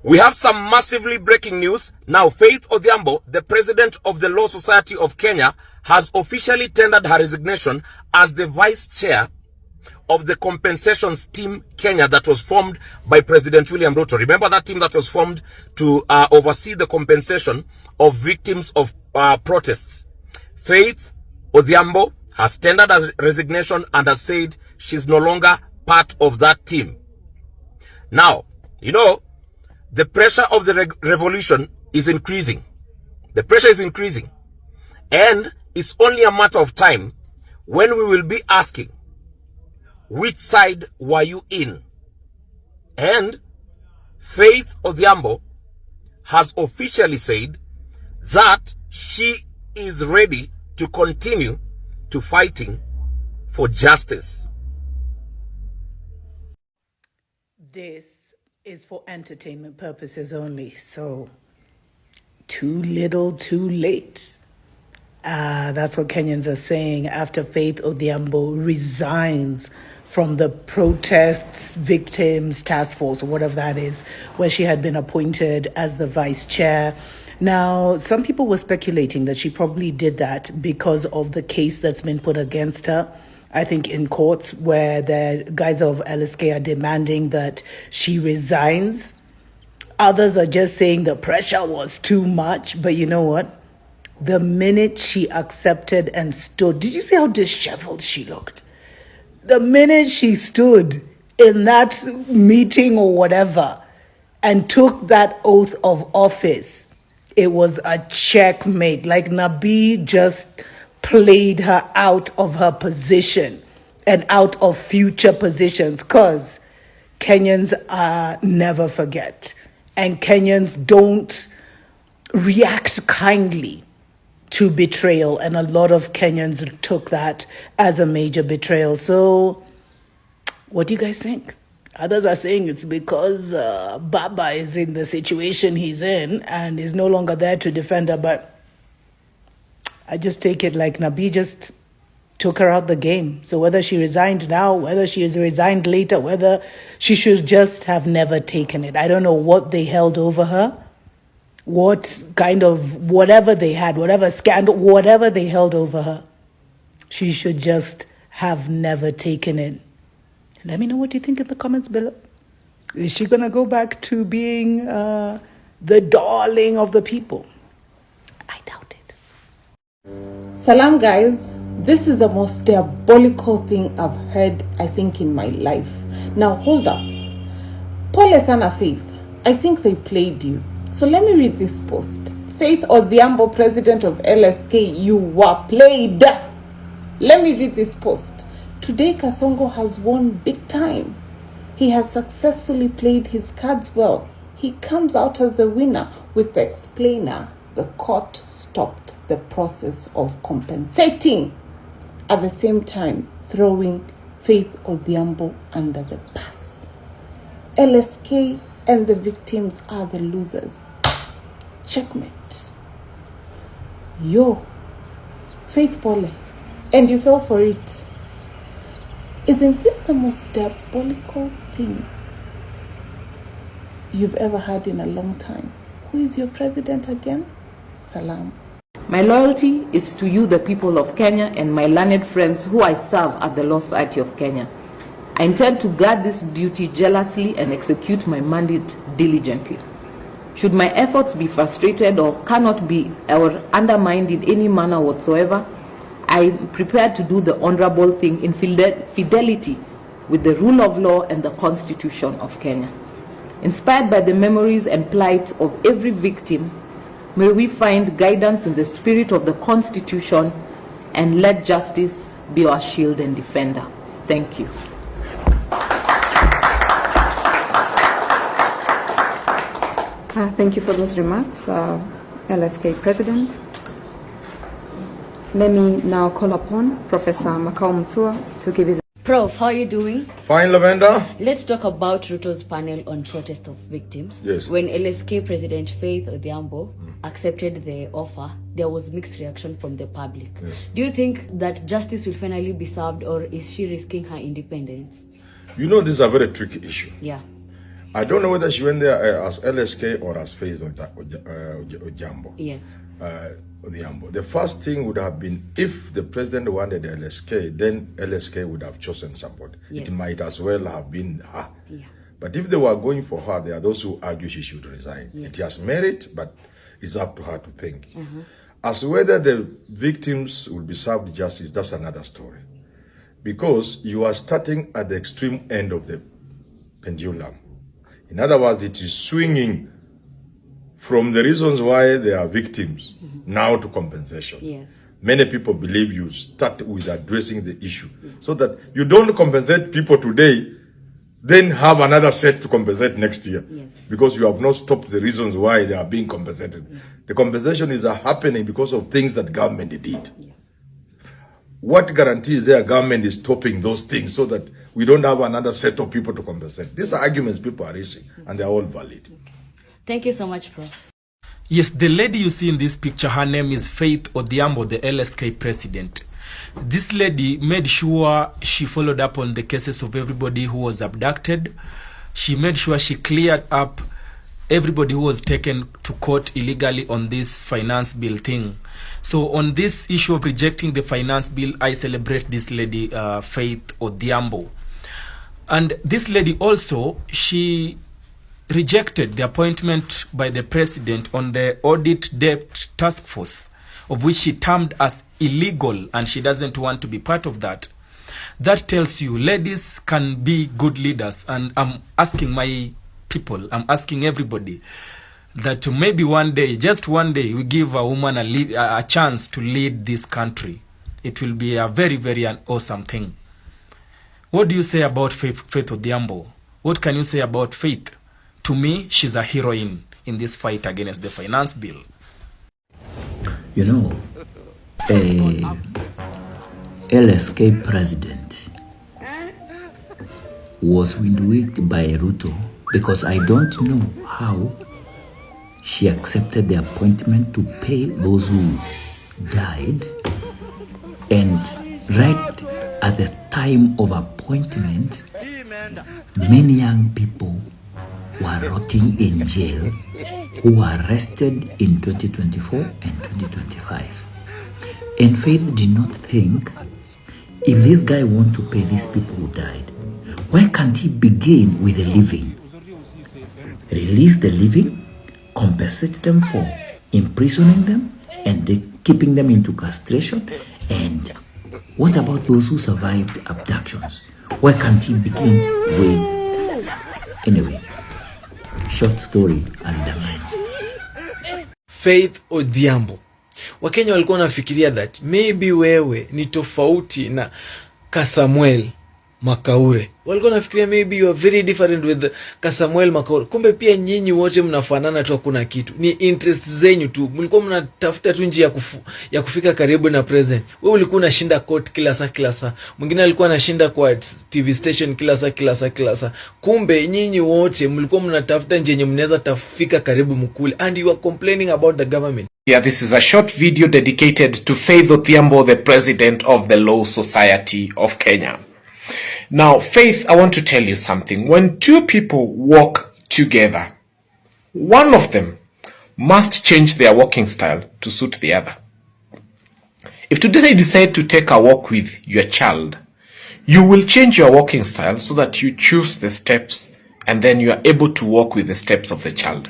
We have some massively breaking news. Now, Faith Odhiambo, the president of the Law Society of Kenya, has officially tendered her resignation as the vice chair of the compensations team Kenya that was formed by President William Ruto. Remember that team that was formed to oversee the compensation of victims of protests. Faith Odhiambo has tendered her resignation and has said she's no longer part of that team. Now, you know, the pressure of the revolution is increasing. The pressure is increasing. And it's only a matter of time when we will be asking, which side were you in? And Faith Odhiambo has officially said that she is ready to continue to fighting for justice. This is for entertainment purposes only, so too little, too late. That's what Kenyans are saying after Faith Odhiambo resigns from the protests victims task force, or whatever that is, where she had been appointed as the vice chair. Now, some people were speculating that she probably did that because of the case that's been put against her, I think in courts, where the guys of LSK are demanding that she resigns. Others are just saying the pressure was too much. But you know what? The minute she accepted and stood, did you see how disheveled she looked? The minute she stood in that meeting or whatever and took that oath of office, it was a checkmate. Like Nabi just played her out of her position and out of future positions, because Kenyans never forget, and Kenyans don't react kindly to betrayal, and a lot of Kenyans took that as a major betrayal. So what do you guys think? Others are saying it's because Baba is in the situation he's in and is no longer there to defend her, but I just take it like Nabi just took her out the game. So whether she resigned now, whether she is resigned later, whether she should just have never taken it. I don't know what they held over her, what kind of, whatever they had, whatever scandal, whatever they held over her. She should just have never taken it. Let me know what you think in the comments below. Is she going to go back to being the darling of the people? I doubt it. Salam guys, this is the most diabolical thing I've heard, I think, in my life. Now hold up. Pole sana Faith, I think they played you. So let me read this post. Faith Odhiambo, president of LSK, you were played. Let me read this post. Today Kasongo has won big time. He has successfully played his cards well. He comes out as a winner with the explainer. The court stopped the process of compensating, at the same time throwing Faith Odhiambo under the bus. LSK and the victims are the losers. Checkmate. Yo, Faith Pole, and you fell for it. Isn't this the most diabolical thing you've ever had in a long time? Who is your president again? Salam. My loyalty is to you, the people of Kenya, and my learned friends who I serve at the Law Society of Kenya. I intend to guard this duty jealously and execute my mandate diligently. Should my efforts be frustrated or cannot be or undermined in any manner whatsoever, I am prepared to do the honorable thing in fidelity with the rule of law and the Constitution of Kenya. Inspired by the memories and plight of every victim, may we find guidance in the spirit of the Constitution, and let justice be our shield and defender. Thank you. Thank you for those remarks, LSK President. Let me now call upon Professor Makao Mutua to give his... Prof, how are you doing? Fine, Lavender. Let's talk about Ruto'S panel on protest of victims. Yes. When LSK President Faith Odhiambo accepted the offer, there was mixed reaction from the public. Yes. Do you think that justice will finally be served, or is she risking her independence? You know, this is a very tricky issue. Yeah. I don't know whether she went there as LSK or as Faith Odhiambo. Yes. Odhiambo. The first thing would have been, if the president wanted LSK, then LSK would have chosen somebody. Yes. It might as well have been her. Yeah. But if they were going for her, there are those who argue she should resign. Yes. It has merit, but it's up to her to think. As to whether the victims will be served justice, that's another story. Because you are starting at the extreme end of the pendulum. In other words, it is swinging from the reasons why they are victims now to compensation. Yes. Many people believe you start with addressing the issue so that you don't compensate people today, then have another set to compensate next year. Yes. Because you have not stopped the reasons why they are being compensated. The compensation is happening because of things that government did. What guarantee is their government is stopping those things so that we don't have another set of people to compensate? These are arguments people are raising, and they're all valid. Thank you so much, Prof. Yes, the lady you see in this picture, her name is Faith Odhiambo, the LSK president. This lady made sure she followed up on the cases of everybody who was abducted. She made sure she cleared up everybody who was taken to court illegally on this finance bill thing. So on this issue of rejecting the finance bill, I celebrate this lady, Faith Odhiambo. And this lady also, she rejected the appointment by the president on the audit debt task force, of which she termed as illegal, and she doesn't want to be part of that. That tells you ladies can be good leaders, and I'm asking my people, I'm asking everybody, that maybe one day, just one day, we give a woman a chance to lead this country. It will be a very, very awesome thing. What do you say about Faith Odhiambo? What can you say about Faith? To me, she's a heroine in this fight against the finance bill. You know, a LSK president was windwigged by Ruto because I don't know how she accepted the appointment to pay those who died, and right at the time of appointment, many young people were rotting in jail who were arrested in 2024 and 2025. And Faith did not think, if this guy wants to pay these people who died, why can't he begin with the living? Release the living, compensate them for imprisoning them and keeping them into castration. And what about those who survived abductions? Why can't he begin with... Anyway, short story, alidanganya. Faith Odhiambo. Wakenya walikuwa wanafikiria that maybe wewe ni tofauti na Kasamuel Makaure. Walikuwa wanafikiria maybe you are very different with Kasamuel Makaure. Kumbe pia nyinyi wote mnafanana tu, hakuna kitu. Ni interest zenyu tu. Mlikuwa mnatafuta tu njia ya kufika karibu na president. Wewe ulikuwa unashinda court kila saa. Mwingine alikuwa anashinda kwa TV station kila saa. Kumbe nyinyi wote mlikuwa mnatafuta njia yenye mnaweza tafika karibu mkule, and you are complaining about the government. Yeah, this is a short video dedicated to Faith Odhiambo, the president of the Law Society of Kenya. Now, Faith, I want to tell you something. When two people walk together, one of them must change their walking style to suit the other. If today you decide to take a walk with your child, you will change your walking style so that you choose the steps and then you are able to walk with the steps of the child.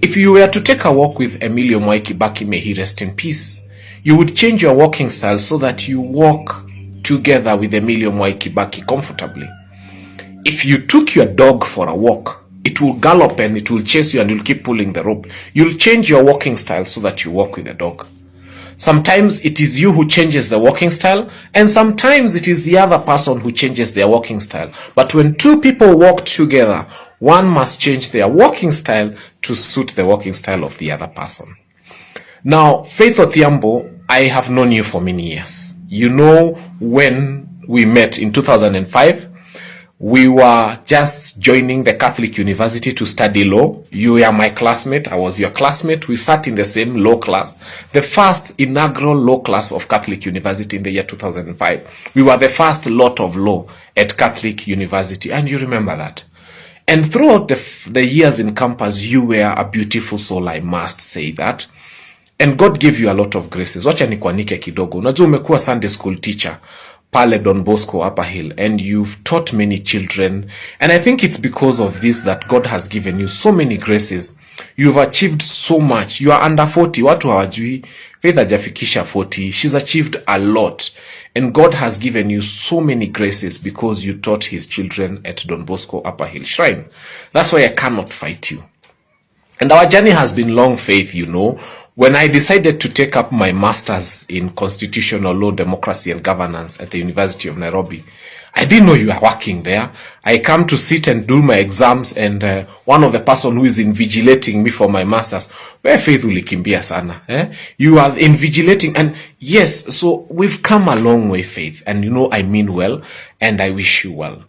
If you were to take a walk with Emilio Mwai Kibaki, may he rest in peace, you would change your walking style so that you walk together with Emilio Mwai Kibaki comfortably. If you took your dog for a walk, it will gallop and it will chase you and you'll keep pulling the rope. You'll change your walking style so that you walk with the dog. Sometimes it is you who changes the walking style, and sometimes it is the other person who changes their walking style. But when two people walk together, one must change their walking style to suit the walking style of the other person. Now, Faith Odhiambo, I have known you for many years. You know, when we met in 2005, we were just joining the Catholic University to study law. You were my classmate. I was your classmate. We sat in the same law class, the first inaugural law class of Catholic University in the year 2005. We were the first lot of law at Catholic University, and you remember that. And throughout the years in campus, you were a beautiful soul, I must say that. And God gave you a lot of graces. Wacha nikuanike kidogo. Unajua umekuwa Sunday school teacher pale Don Bosco Upper Hill, and you've taught many children. And I think it's because of this that God has given you so many graces. You've achieved so much. You are under 40. Watu hawajui. Faith hajafikisha 40. She's achieved a lot. And God has given you so many graces because you taught his children at Don Bosco Upper Hill Shrine. That's why I cannot fight you. And our journey has been long, Faith, you know. When I decided to take up my master's in constitutional law, democracy and governance at the University of Nairobi, I didn't know you were working there. I come to sit and do my exams, and one of the person who is invigilating me for my master's, where Faith ulikimbia sana. You are invigilating, and yes, so we've come a long way, Faith, and you know I mean well, and I wish you well.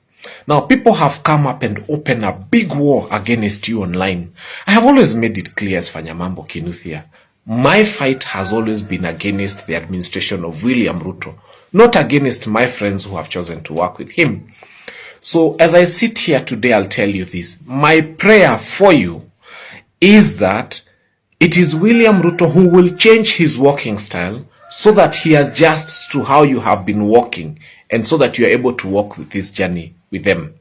Now, people have come up and opened a big war against you online. I have always made it clear as Fanyamambo Kinuthia. My fight has always been against the administration of William Ruto, not against my friends who have chosen to work with him. So as I sit here today, I'll tell you this. My prayer for you is that it is William Ruto who will change his working style so that he adjusts to how you have been working, and so that you are able to walk with this journey with them.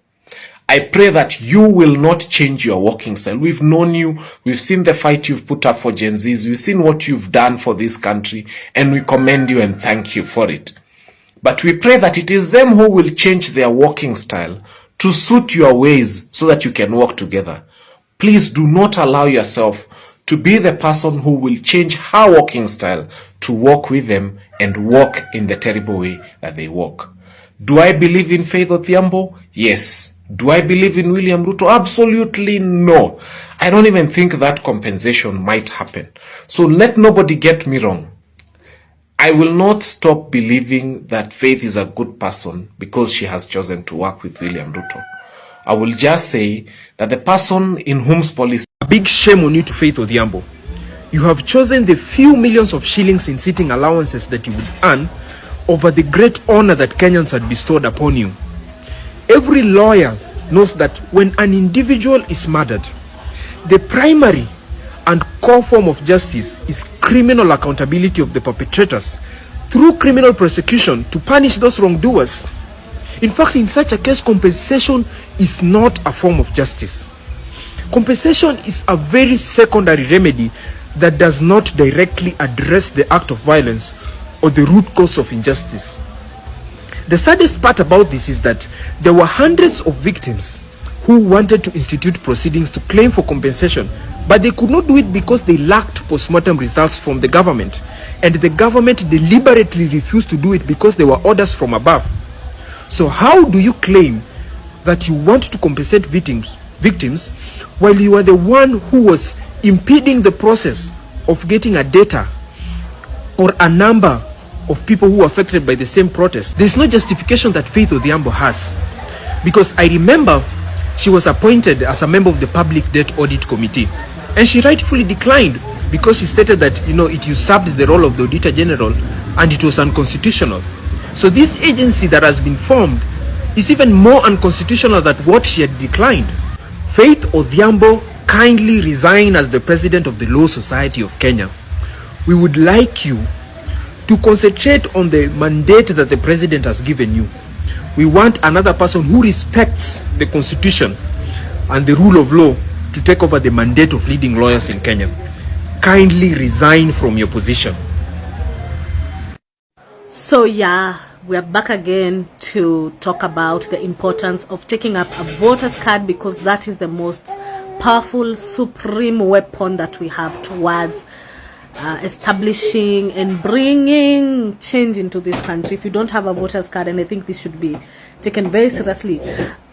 I pray that you will not change your working style. We've known you. We've seen the fight you've put up for Gen Zs. We've seen what you've done for this country, and we commend you and thank you for it. But we pray that it is them who will change their working style to suit your ways so that you can work together. Please do not allow yourself to be the person who will change her working style to work with them and work in the terrible way that they work. Do I believe in Faith Odhiambo? Yes. Do I believe in William Ruto? Absolutely no. I don't even think that compensation might happen. So let nobody get me wrong. I will not stop believing that Faith is a good person because she has chosen to work with William Ruto. I will just say that the person in whom's policy... A big shame on you to Faith Odhiambo. You have chosen the few millions of shillings in sitting allowances that you would earn over the great honor that Kenyans had bestowed upon you. Every lawyer knows that when an individual is murdered, the primary and core form of justice is criminal accountability of the perpetrators through criminal prosecution to punish those wrongdoers. In fact, in such a case, compensation is not a form of justice. Compensation is a very secondary remedy that does not directly address the act of violence or the root cause of injustice. The saddest part about this is that there were hundreds of victims who wanted to institute proceedings to claim for compensation, but they could not do it because they lacked postmortem results from the government, and the government deliberately refused to do it because there were orders from above. So how do you claim that you want to compensate victims while you are the one who was impeding the process of getting a data or a number of people who were affected by the same protest? There's no justification that Faith Odhiambo has, because I remember she was appointed as a member of the Public Debt Audit Committee, and she rightfully declined because she stated that, you know, it usurped the role of the Auditor General and it was unconstitutional. So this agency that has been formed is even more unconstitutional than what she had declined. Faith Odhiambo kindly resign as the President of the Law Society of Kenya. We would like you to concentrate on the mandate that the President has given you. We want another person who respects the Constitution and the rule of law to take over the mandate of leading lawyers in Kenya. Kindly resign from your position. So yeah, we're back again to talk about the importance of taking up a voter's card, because that is the most powerful, supreme weapon that we have towards establishing and bringing change into this country. If you don't have a voter's card, and I think this should be taken very seriously.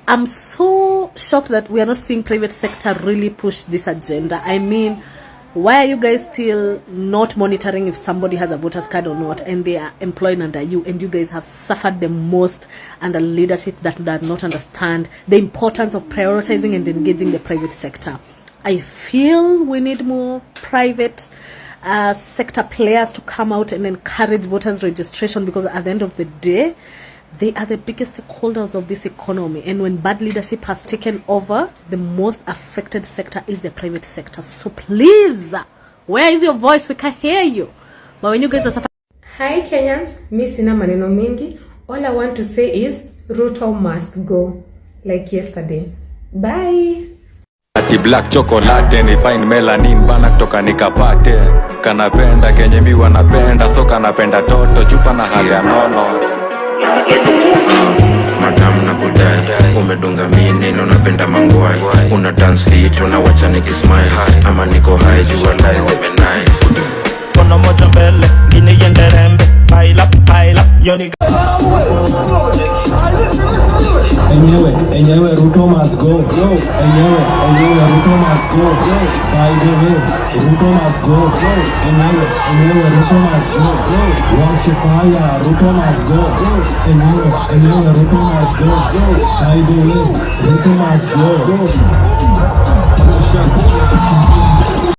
I'm so shocked that we are not seeing private sector really push this agenda. I mean, why are you guys still not monitoring if somebody has a voter's card or not, and they are employed under you, and you guys have suffered the most under leadership that does not understand the importance of prioritizing and engaging the private sector? I feel we need more private sector players to come out and encourage voters registration, because at the end of the day, They are the biggest stakeholders of this economy, and when bad leadership has taken over, the most affected sector is the private sector. So please, where is your voice? We can't hear you. But when you guys are suffering... Hi Kenyans, mi sina maneno mengi. All I want to say is Ruto must go, like yesterday. Bye. Ati black chocolate ni fine melanin bana kutoka nikapate. Kanapenda kenye mi wanapenda, so kanapenda toto chupa na haga nono. Madam na kudai, umedunga mini na unapenda mangwai. Una dance fit, unawacha nikismile. Ama niko high, you are live, nice. Kono moja mbele, gine yende rembe. Pile up, yoni. Enyewe, Ruto must go. Enyewe, Ruto must go. By the way, Ruto must go. Enyewe, Ruto must go. Wash fire, Ruto must go. Enyewe, Ruto must go. By the way, Ruto must go.